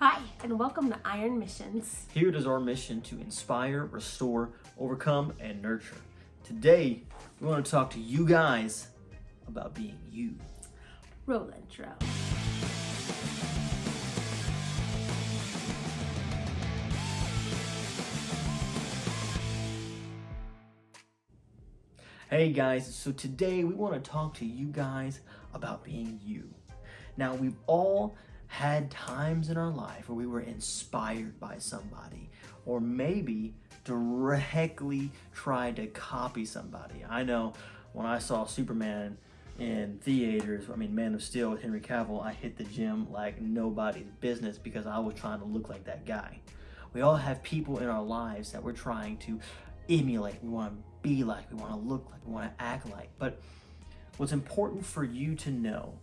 Hi, and welcome to Iron Missions. Here it is our mission to inspire, restore, overcome, and nurture. Today, we want to talk to you guys about being you. Roll intro. Hey guys, so today we want to talk to you guys about being you. Now, we've all had times in our life where we were inspired by somebody, or maybe directly tried to copy somebody. I know when I saw Superman in theaters, Man of Steel with Henry Cavill, I hit the gym like nobody's business because I was trying to look like that guy. We all have people in our lives that we're trying to emulate, we want to be like, we want to look like, we want to act like. But what's important for you to know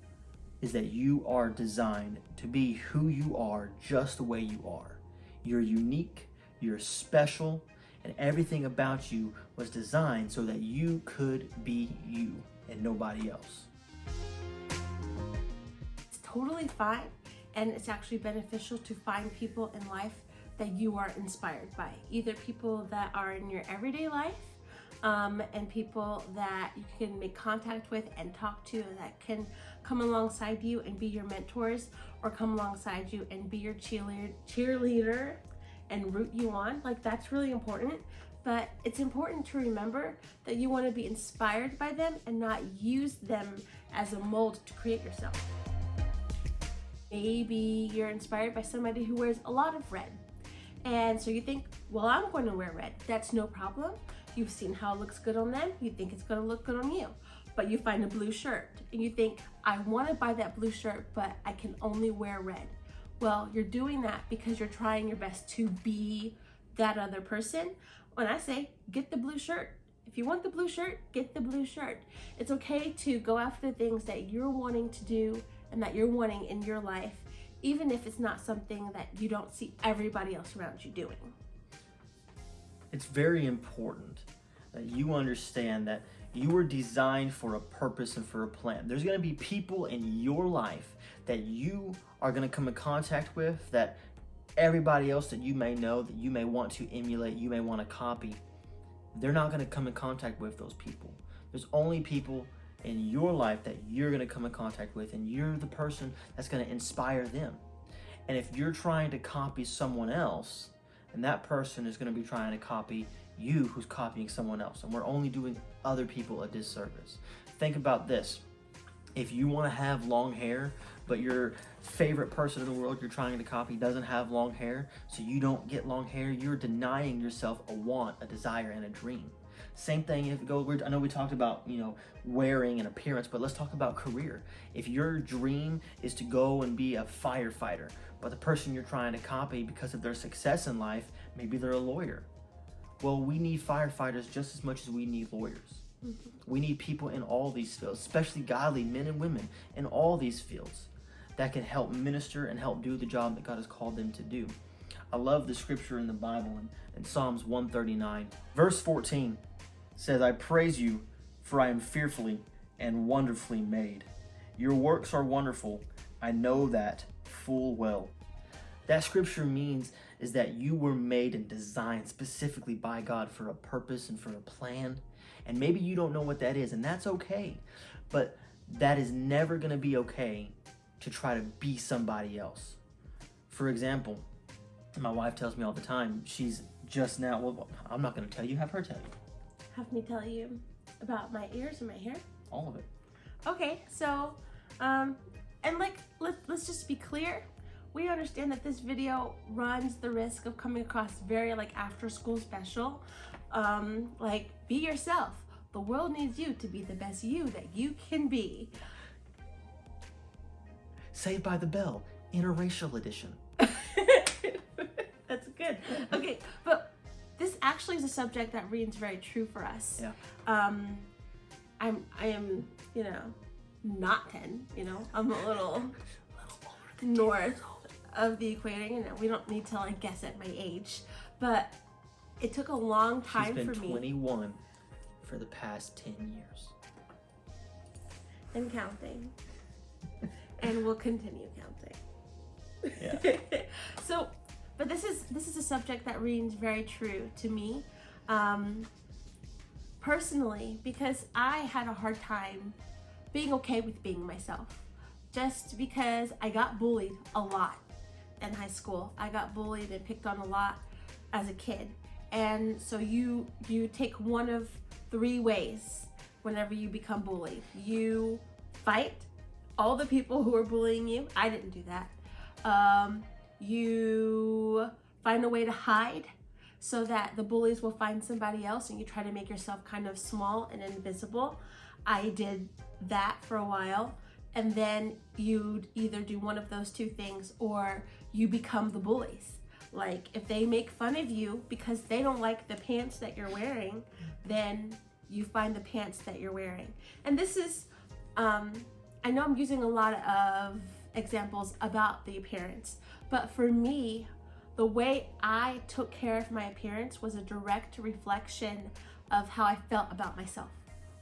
is that you are designed to be who you are just the way you are. You're unique, you're special, and everything about you was designed so that you could be you and nobody else. It's totally fine, and it's actually beneficial to find people in life that you are inspired by. Either people that are in your everyday life, and people that you can make contact with and talk to that can come alongside you and be your mentors, or come alongside you and be your cheerleader and root you on. Like, that's really important. But it's important to remember that you want to be inspired by them and not use them as a mold to create yourself. Maybe you're inspired by somebody who wears a lot of red, and so you think, well, I'm going to wear red. That's no problem. You've seen how it looks good on them. You think it's going to look good on you. But you find a blue shirt and you think, I want to buy that blue shirt, but I can only wear red. Well, you're doing that because you're trying your best to be that other person. When I say, get the blue shirt. If you want the blue shirt, get the blue shirt. It's okay to go after the things that you're wanting to do and that you're wanting in your life, even if it's not something that you don't see everybody else around you doing. It's very important that you understand that you were designed for a purpose and for a plan. There's going to be people in your life that you are going to come in contact with, that everybody else that you may know, that you may want to emulate, you may want to copy, they're not going to come in contact with those people. There's only people in your life that you're going to come in contact with, and you're the person that's going to inspire them. And if you're trying to copy someone else, and that person is going to be trying to copy you who's copying someone else, and we're only doing other people a disservice. Think about this. If you want to have long hair, but your favorite person in the world you're trying to copy doesn't have long hair, so you don't get long hair, you're denying yourself a want, a desire, and a dream. Same thing if it goes, I know we talked about, wearing and appearance, but let's talk about career. If your dream is to go and be a firefighter, but the person you're trying to copy, because of their success in life, maybe they're a lawyer. Well, we need firefighters just as much as we need lawyers. Mm-hmm. We need people in all these fields, especially godly men and women in all these fields that can help minister and help do the job that God has called them to do. I love the scripture in the Bible in Psalms 139. Verse 14 says, I praise you, for I am fearfully and wonderfully made. Your works are wonderful. I know that full well. That scripture means is that you were made and designed specifically by God for a purpose and for a plan. And maybe you don't know what that is, and that's okay. But that is never going to be okay to try to be somebody else. For example, my wife tells me all the time, she's just now, well, I'm not going to tell you, have her tell you. Have me tell you about my ears and my hair? All of it. Okay, so, let's just be clear. We understand that this video runs the risk of coming across very after school special. Be yourself. The world needs you to be the best you that you can be. Saved by the Bell, interracial edition. That's good. Okay, but this actually is a subject that reads very true for us. Yeah. I am, not 10, I'm a little north of the equator. We don't need to guess at my age, but it took a long time for me. She's been 21 for the past 10 years. And counting. And we'll continue counting. Yeah. But this is a subject that rings very true to me, personally, because I had a hard time being okay with being myself. Just because I got bullied a lot in high school. I got bullied and picked on a lot as a kid. And so you take one of three ways whenever you become bullied. You fight all the people who are bullying you. I didn't do that. You find a way to hide so that the bullies will find somebody else, and you try to make yourself kind of small and invisible. I did that for a while. And then you'd either do one of those two things, or you become the bullies. Like, if they make fun of you because they don't like the pants that you're wearing, then you find the pants that you're wearing. And this is, I know I'm using a lot of examples about the appearance, but for me, the way I took care of my appearance was a direct reflection of how I felt about myself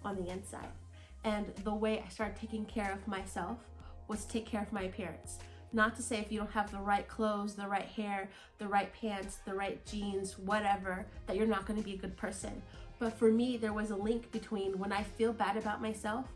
on the inside. And the way I started taking care of myself was to take care of my appearance. Not to say if you don't have the right clothes, the right hair, the right pants, the right jeans, whatever, that you're not going to be a good person. But for me, there was a link between when I feel bad about myself,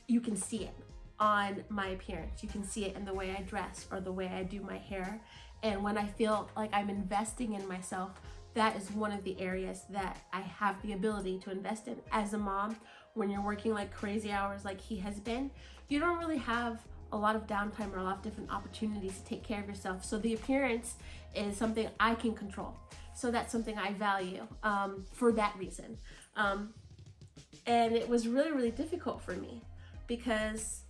you can see it on my appearance. You can see it in the way I dress or the way I do my hair. And when I feel like I'm investing in myself, that is one of the areas that I have the ability to invest in. As a mom, when you're working like crazy hours like he has been, you don't really have a lot of downtime or a lot of different opportunities to take care of yourself. So the appearance is something I can control. So that's something I value for that reason. And it was really, really difficult for me because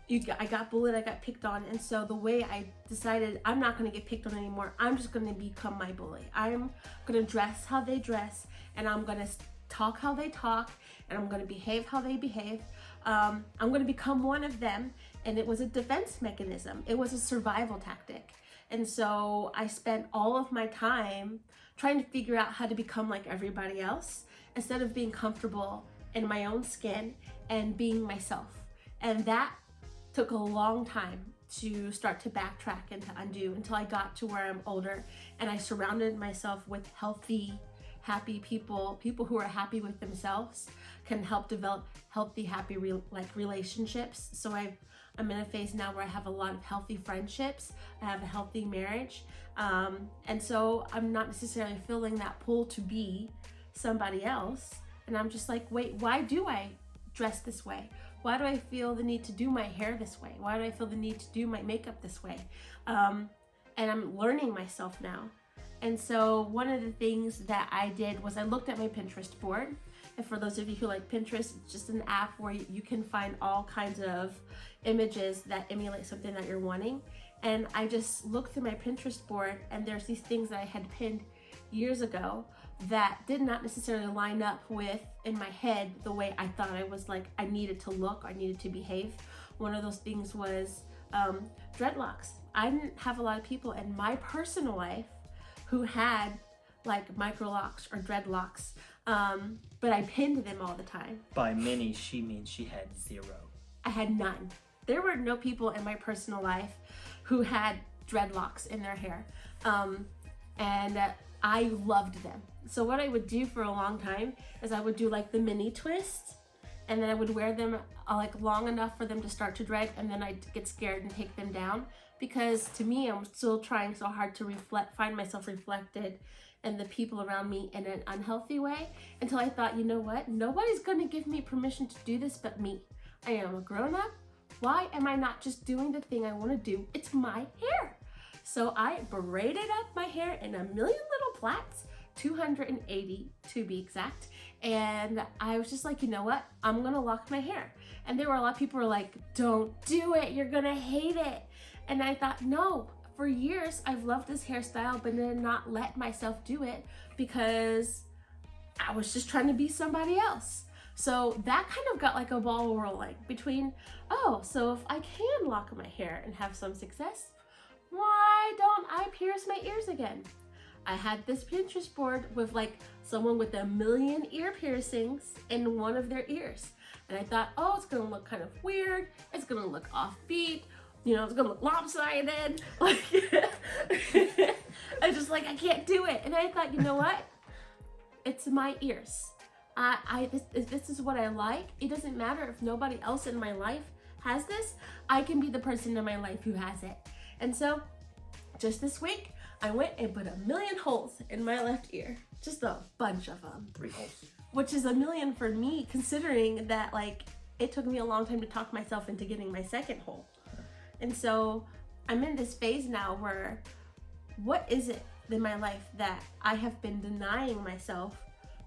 I got bullied, I got picked on, and so the way I decided I'm not going to get picked on anymore, I'm just going to become my bully. I'm going to dress how they dress, and I'm going to talk how they talk, and I'm going to behave how they behave. I'm going to become one of them, and it was a defense mechanism. It was a survival tactic. And so I spent all of my time trying to figure out how to become like everybody else instead of being comfortable in my own skin and being myself. And that took a long time to start to backtrack and to undo until I got to where I'm older and I surrounded myself with healthy, happy people who are happy with themselves, can help develop healthy, happy relationships. So I'm in a phase now where I have a lot of healthy friendships. I have a healthy marriage. And so I'm not necessarily feeling that pull to be somebody else. And I'm just like, wait, why do I dress this way? Why do I feel the need to do my hair this way? Why do I feel the need to do my makeup this way? And I'm learning myself now. And so one of the things that I did was I looked at my Pinterest board. And for those of you who like Pinterest, it's just an app where you can find all kinds of images that emulate something that you're wanting. And I just looked through my Pinterest board, and there's these things that I had pinned years ago that did not necessarily line up with, in my head, the way I thought I needed to look, I needed to behave. One of those things was dreadlocks. I didn't have a lot of people in my personal life who had like micro locks or dreadlocks, but I pinned them all the time. By many, she means she had zero. I had none. There were no people in my personal life who had dreadlocks in their hair, and I loved them. So what I would do for a long time is I would do like the mini twist, and then I would wear them like long enough for them to start to drag, and then I'd get scared and take them down, because to me, I'm still trying so hard to find myself reflected in the people around me in an unhealthy way, until I thought, you know what? Nobody's gonna give me permission to do this but me. I am a grown-up. Why am I not just doing the thing I wanna do? It's my hair. So I braided up my hair in a million little plaits, 280 to be exact. And I was just like, you know what? I'm gonna lock my hair. And there were a lot of people who were like, don't do it, you're gonna hate it. And I thought, no, for years I've loved this hairstyle, but did not let myself do it because I was just trying to be somebody else. So that kind of got like a ball rolling between, oh, so if I can lock my hair and have some success, why don't I pierce my ears again? I had this Pinterest board with like someone with 1 million ear piercings in one of their ears. And I thought, oh, it's gonna look kind of weird. It's gonna look offbeat. You know, it's gonna look lopsided. Like, I just like, I can't do it. And I thought, you know what? It's my ears. This is what I like. It doesn't matter if nobody else in my life has this. I can be the person in my life who has it. And so just this week, I went and put 1,000,000 holes in my left ear. Just a bunch of them. 3 holes. Which is 1,000,000 for me, considering that like it took me a long time to talk myself into getting my second hole. And so I'm in this phase now where what is it in my life that I have been denying myself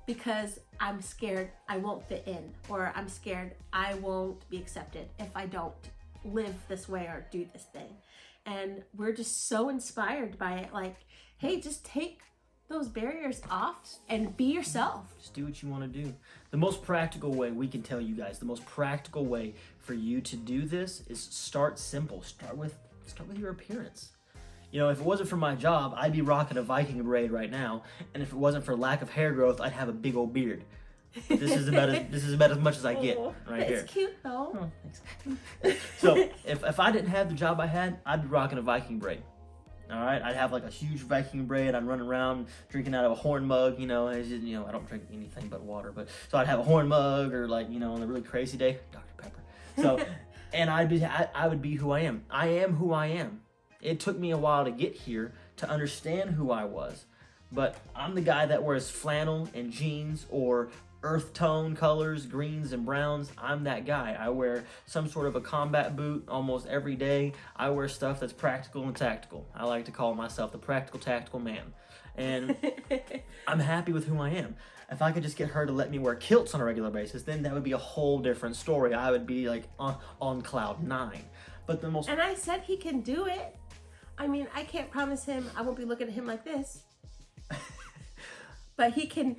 because I'm scared I won't fit in, or I'm scared I won't be accepted if I don't live this way or do this thing. And we're just so inspired by it. Like, hey, just take those barriers off and be yourself. Just do what you want to do. The most practical way we can tell you guys, the most practical way for you to do this is start simple. Start with your appearance. You know, if it wasn't for my job, I'd be rocking a Viking braid right now, and if it wasn't for lack of hair growth, I'd have a big old beard. This is about as much as I get right here. It's cute though. Oh, thanks. So if I didn't have the job I had, I'd be rocking a Viking braid. All right, I'd have like a huge Viking braid. I'd run around drinking out of a horn mug. You know, I don't drink anything but water, but so I'd have a horn mug, or like, you know, on a really crazy day, Dr. Pepper. So, and I would be who I am. I am who I am. It took me a while to get here to understand who I was, but I'm the guy that wears flannel and jeans or earth tone colors, greens and browns. I'm that guy. I wear some sort of a combat boot almost every day. I wear stuff that's practical and tactical. I like to call myself the practical tactical man. And I'm happy with who I am. If I could just get her to let me wear kilts on a regular basis, then that would be a whole different story. I would be like on cloud 9. But the most... And I said he can do it. I mean, I can't promise him I won't be looking at him like this. But he can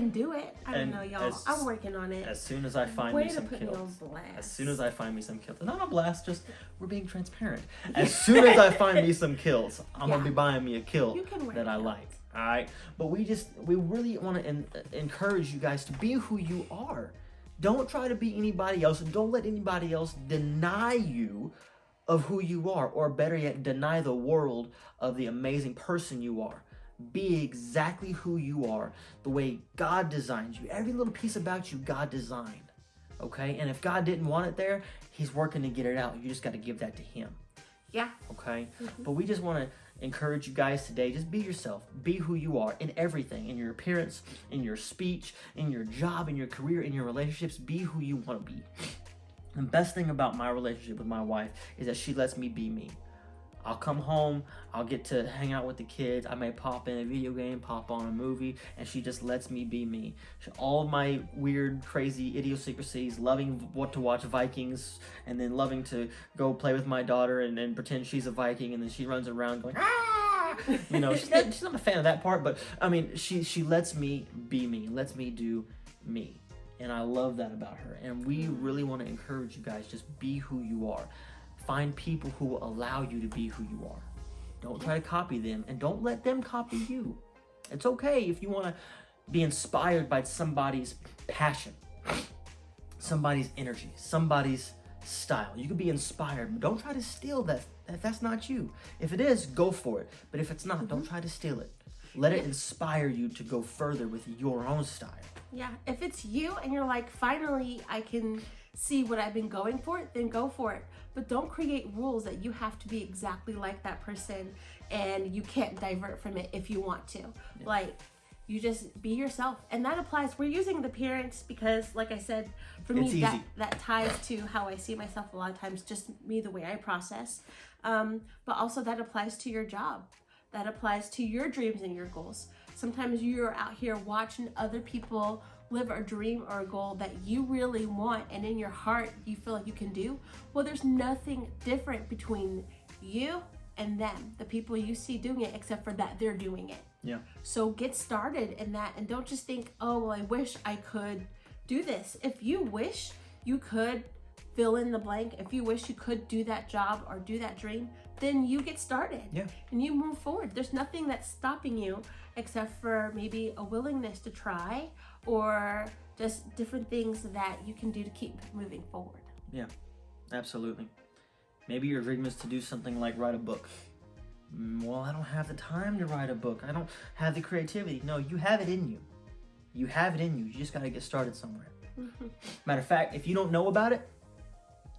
do it. I don't know, y'all. I'm working on it. As soon as I find me some kilts. As soon as I find me some kilts. Not on blast, just we're being transparent. As soon as I find me some kilts, I'm going to be buying me a kilt that I like. All right? But we really want to encourage you guys to be who you are. Don't try to be anybody else. And don't let anybody else deny you of who you are. Or better yet, deny the world of the amazing person you are. Be exactly who you are, the way God designed you. Every little piece about you, God designed. Okay? And if God didn't want it there, He's working to get it out. You just got to give that to Him. Yeah. Okay? Mm-hmm. But we just want to encourage you guys today. Just be yourself. Be who you are in everything. In your appearance, in your speech, in your job, in your career, in your relationships. Be who you want to be. The best thing about my relationship with my wife is that she lets me be me. I'll come home, I'll get to hang out with the kids, I may pop in a video game, pop on a movie, and she just lets me be me. All of my weird, crazy idiosyncrasies, loving what to watch Vikings, and then loving to go play with my daughter and pretend she's a Viking, and then she runs around going, ah! You know, she's not a fan of that part, but I mean, she lets me be me, lets me do me. And I love that about her. And we really want to encourage you guys, just be who you are. Find people who will allow you to be who you are. Don't try to copy them, and don't let them copy you. It's okay if you want to be inspired by somebody's passion, somebody's energy, somebody's style. You can be inspired, but don't try to steal that. That's not you. If it is, go for it. But if it's not, don't try to steal it. Let it inspire you to go further with your own style. Yeah, if it's you and you're like, finally, I can see what I've been going for, then go for it. But don't create rules that you have to be exactly like that person and you can't divert from it if you want to. Yeah. Like, you just be yourself. And that applies, we're using the appearance because, like I said, for me, that ties to how I see myself a lot of times, just me, the way I process. But also that applies to your job. That applies to your dreams and your goals. Sometimes you're out here watching other people live a dream or a goal that you really want, and in your heart you feel like you can do. Well, there's nothing different between you and them, the people you see doing it, except for that they're doing it. Yeah. So get started in that, and don't just think, oh, well, I wish I could do this. If you wish you could fill in the blank, if you wish you could do that job or do that dream, then you get started. Yeah. And you move forward. There's nothing that's stopping you except for maybe a willingness to try, or just different things that you can do to keep moving forward. Yeah, absolutely. Maybe your dream is to do something like write a book. Well, I don't have the time to write a book. I don't have the creativity. No, you have it in you. You have it in you. You just got to get started somewhere. Matter of fact, if you don't know about it,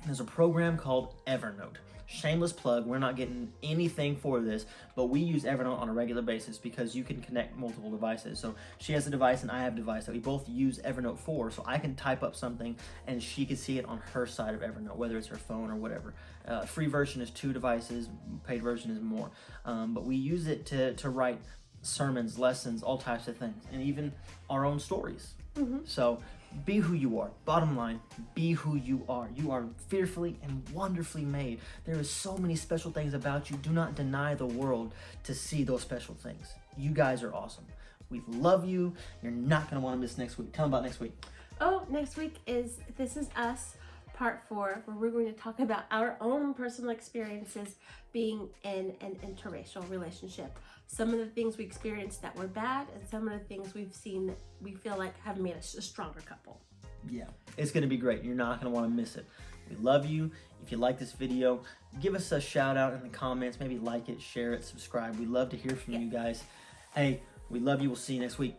there's a program called Evernote. Shameless plug, we're not getting anything for this, but we use Evernote on a regular basis because you can connect multiple devices. So she has a device and I have a device that we both use Evernote for, so I can type up something and she can see it on her side of Evernote, whether it's her phone or whatever. Free version is 2 devices, paid version is more. But we use it to write sermons, lessons, all types of things, and even our own stories. So be who you are. Bottom line, be who you are. You are fearfully and wonderfully made. There is so many special things about you. Do not deny the world to see those special things. You guys are awesome. We love you. You're not going to want to miss next week. Tell them about next week. Oh, next week is This Is Us, part 4, where we're going to talk about our own personal experiences being in an interracial relationship. Some of the things we experienced that were bad, and some of the things we've seen that we feel like have made us a stronger couple. Yeah, it's going to be great. You're not going to want to miss it. We love you. If you like this video, give us a shout out in the comments. Maybe like it, share it, subscribe. We love to hear from you guys. Hey, we love you. We'll see you next week.